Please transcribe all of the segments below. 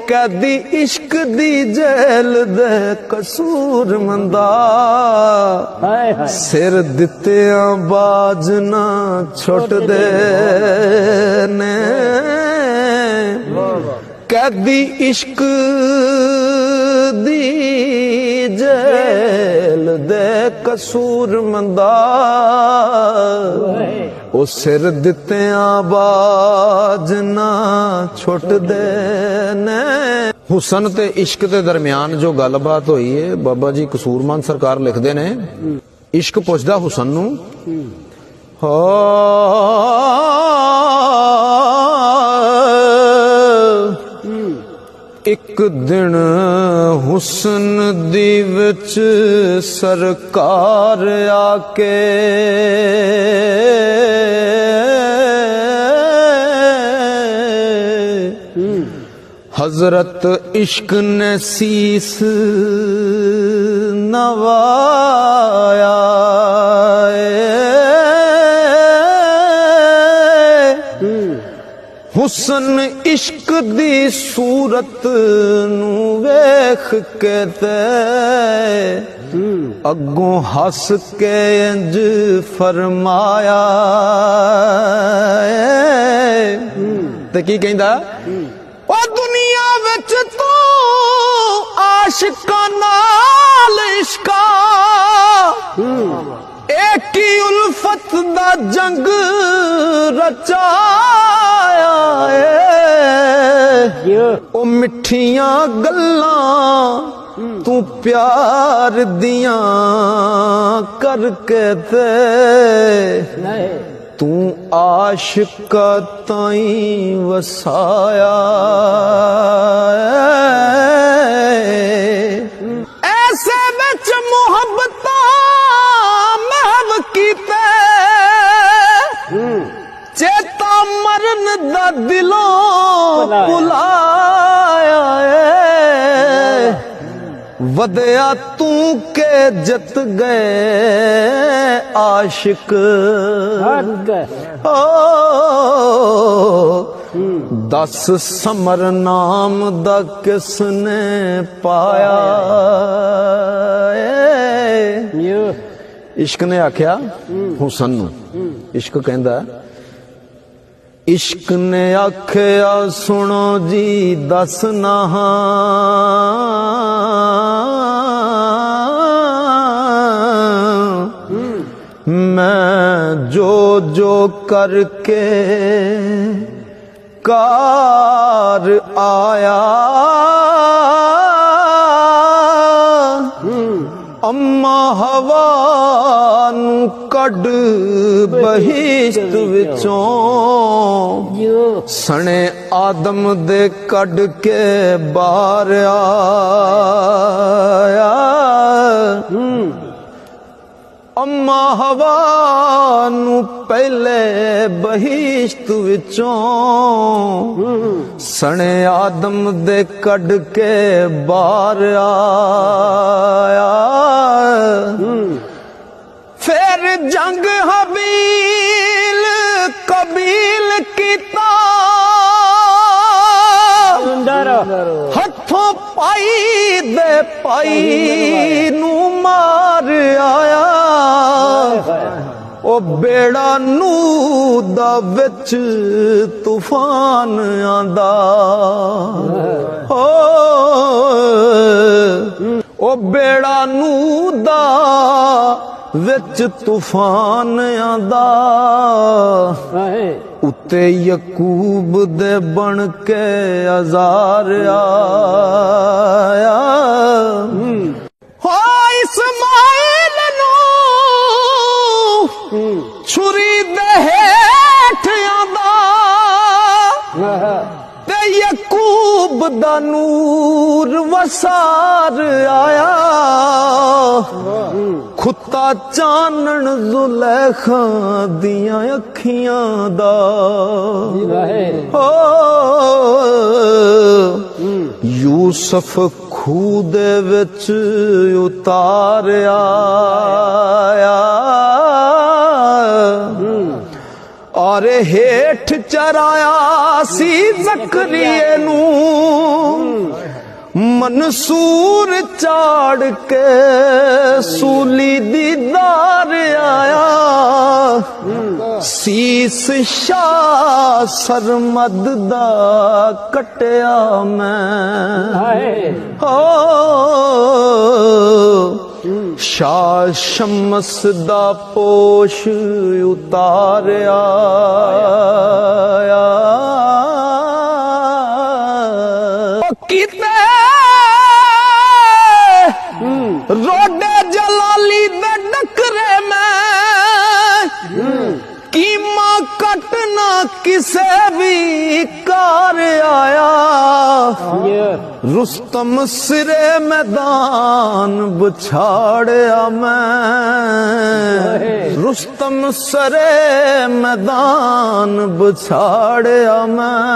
कैदी इश्क दी जेल दे कसूर मंदा सिर दित्तिया बाज ना छुट दे ने कैदी इश्क दी जेल दे कसूर मंदा ओ सिर दित्तिया बाज ना छुट दे ने। हुसन ते इश्क दे दरम्यान जो गलबात हुई है बाबा जी कसूरमान सरकार लिखते ने इश्क पुछदा हुसन नू एक दिन हुसन दी विच सरकार आके हजरत इश्क ने सीस नवाया हुसन इश्क दी सूरत नू वेख के ते अगों हस के इंज फरमाया ते की कहंदा ओ दुनिया विच तू आशिकां नाल इश्का एक ही उल्फत दा जंग रचाया ओ मिठियां गल्लां तू प्यार दियां करके ते तू आशिका ताई वसाया ऐसे बिच मुहब्बतां महव कीते चेता मरन दा दिलों भुलाया वदया तू के जत गए आशिक ओ दस समर नाम दा किसने पाया। इश्क ने आख्या हुसन नू इश्क कहंदा इश्क ने आख्या सुनो जी दस नहा मैं जो जो करके कार आया अम्मा हवा नू कड बहिश्त विचों सने आदम दे कड के बाहर आया अम्मा हवा नू पहले बहिश्त विचों सने आदम दे कड के बाहर आया फिर जंग हबील कबील कीता हथों पाई दे पाई नू मार आया ओ बेड़ा नू दा विच तूफान आंदा ओ बेड़ा नू दा विच तूफान आंदा उत्ते यकूब दे बन के अज़ार आया हो इस्माइल नू छुरी दे हेठ आंदा ते यकूब दा नूर वसार आया खुता चानन जुलेखा दियां अखियां दा यूसुफ खूह दे विच उतारिया और हेठ चराया सी ज़करिया नू मंसूर चाड़ के सूली दीदार आया, सीस शाह सरमद दा कटिया मैं हो, शाह शमस दा पोश उतारिया। किते रोडे जलाली दे डकरे में कीमा कटना किसे भी कार आया, रुस्तम सिरे मैदान बछाड़िया मैं, रुस्तम सरे मैदान बछाड़िया मैं,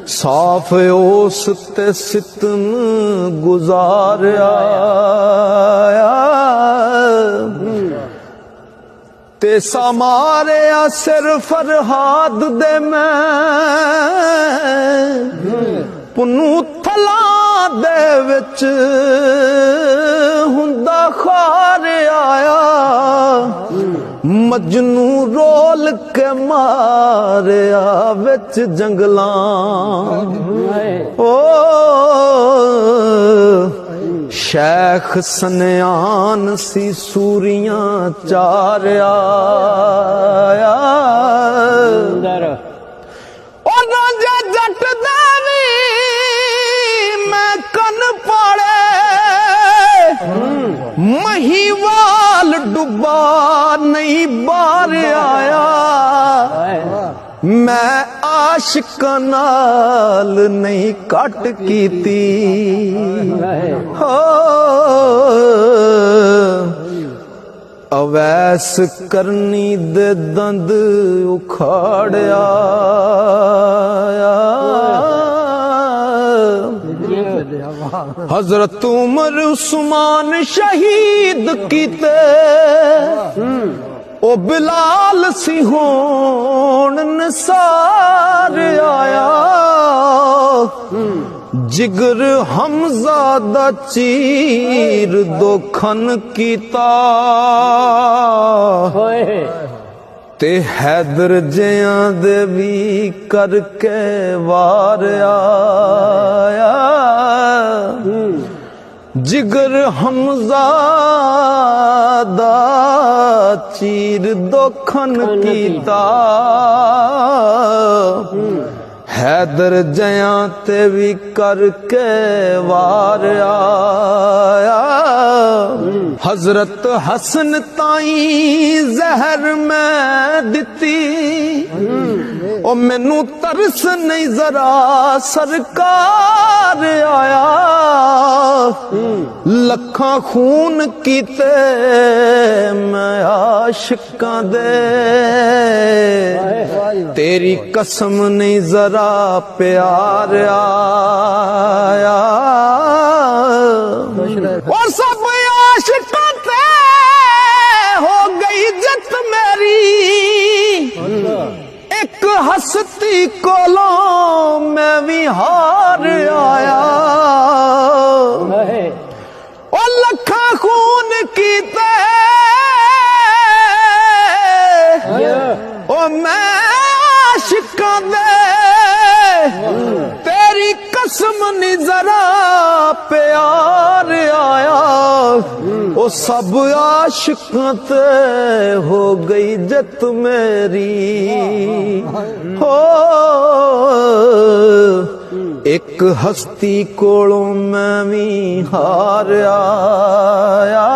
साफ ओस ते सितम गुजारिया। ते समारे सिर फरहाद दे मैं पुनू थला दे विच हुंदा खार आया, मजनू रोल के मारिया विच जंगलां ओ, शेख सनयान सी सूरियां चारिया। जे जट देवी मैं कन पाड़े, महीवाल डुबा नहीं बार आया, मैं आशिक नाल नहीं कट कीती हो, अवैस करनी दे दंद उखाड़िया। हजरत उमर उस्मान शहीद कीते, ओ बिलाल सिहोन निसार आया, जिगर हमजा दा चीर दोखन कीता, ते हैदर जियां दे भी करके वार आया, जिगर हमजा दा चीर दोखन कीता, हैदर जया ते भी करके वार आया, हजरत हसन ताई जहर मैं दिती, ओ मैनू तरस नहीं जरा सरकार आया, लखा खून कीते मैं आशिकां दे, तेरी कसम नहीं जरा प्यार आया, और सब आशिकां ते हो गई जत मेरी, एक हस्ती कोलों मैं भी हार आया, और लखा खून कीते ओ मैं आशिकां दे, तेरी कसम नी जरा प्यार आया, ओ सब आशिकां ते हो गई जत मेरी हो, एक हस्ती कोलों मैं भी हार आया।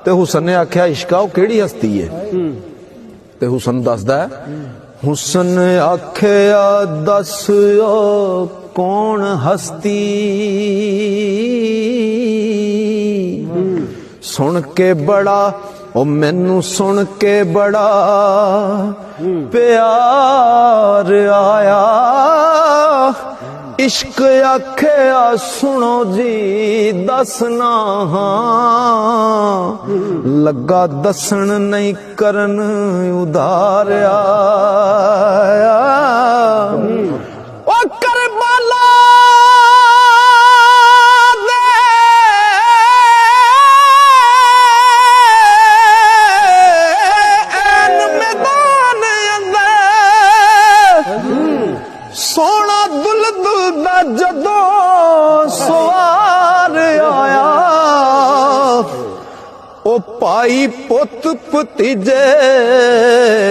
ते हुसन ने आख्या इश्का वो केड़ी हस्ती है, ते हुसन दसदा है, हुसन आख्या दस कौन हस्ती, सुन के बड़ा ओ मैनू सुन के बड़ा प्यार आया, इश्क आख्या सुनो जी दसना हाँ, लगा दसन नहीं करन उधार आया, ओ करबला दा जदों सवार आया, ओ पाई पुत भतीजे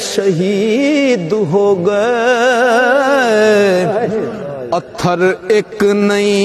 शहीद हो गए, अत्थर एक नई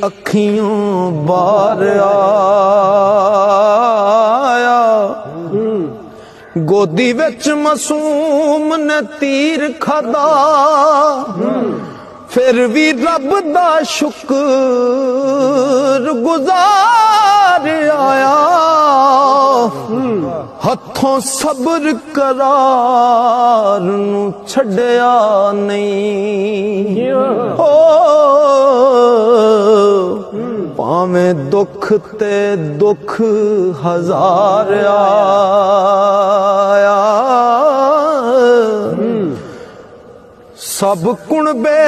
अखियों बार आया। गोदी विच मासूम ने तीर खादा, फिर भी रब दा शुक्र गुजार आया। हथों सब्र करार नू छड़िया नहीं, हो भावें दुख ते दुख हजार आया। सब कुणबे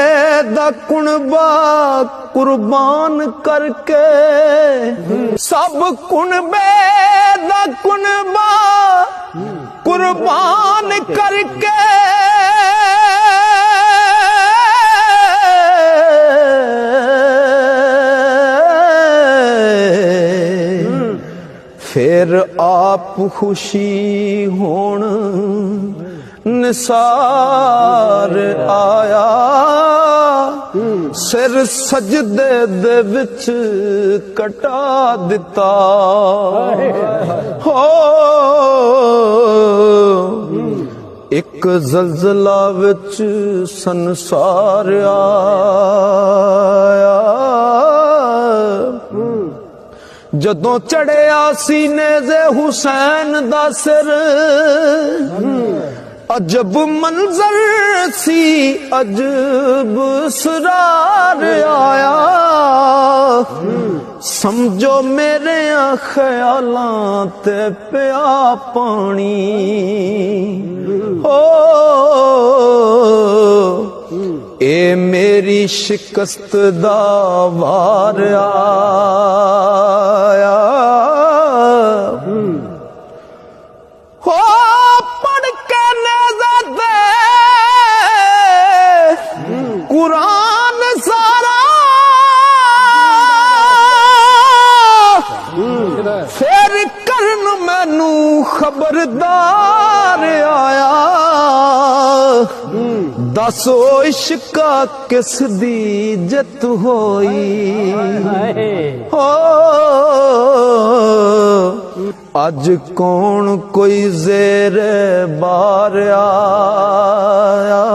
दा कुणबा कुर्बान करके, सब कुणबे दा कुणबा कुर्बान करके, फिर आप खुशी होण निसार आया। सिर सजदे दे विच कटा दिता, हो एक जलजला विच संसार आया। जदों चढ़िया सीने दे हुसैन दा सिर, अजब मंजर सी अजब सरार आया। समझो मेरे ख्यालां ते पिया पानी, हो ए मेरी शिकस्त दा वार आया। हो पढ़ के नेज़े कुरान सारा, फिर करन मैनू खबरदार आया। दसो इश्का किस दी जित होई, हो अज कौन कोई ज़ेरे बार आया।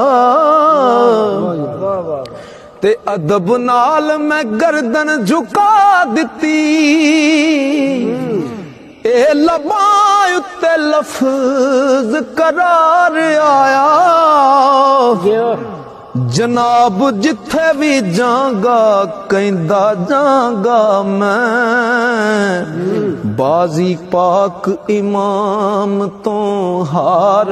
ते अदब नाल मैं गर्दन झुका दिती, ए लबां उत्ते लफ्ज करार आया। जनाब जिथे भी जागा कहंदा जागा मैं, बाजी पाक इमाम तो हार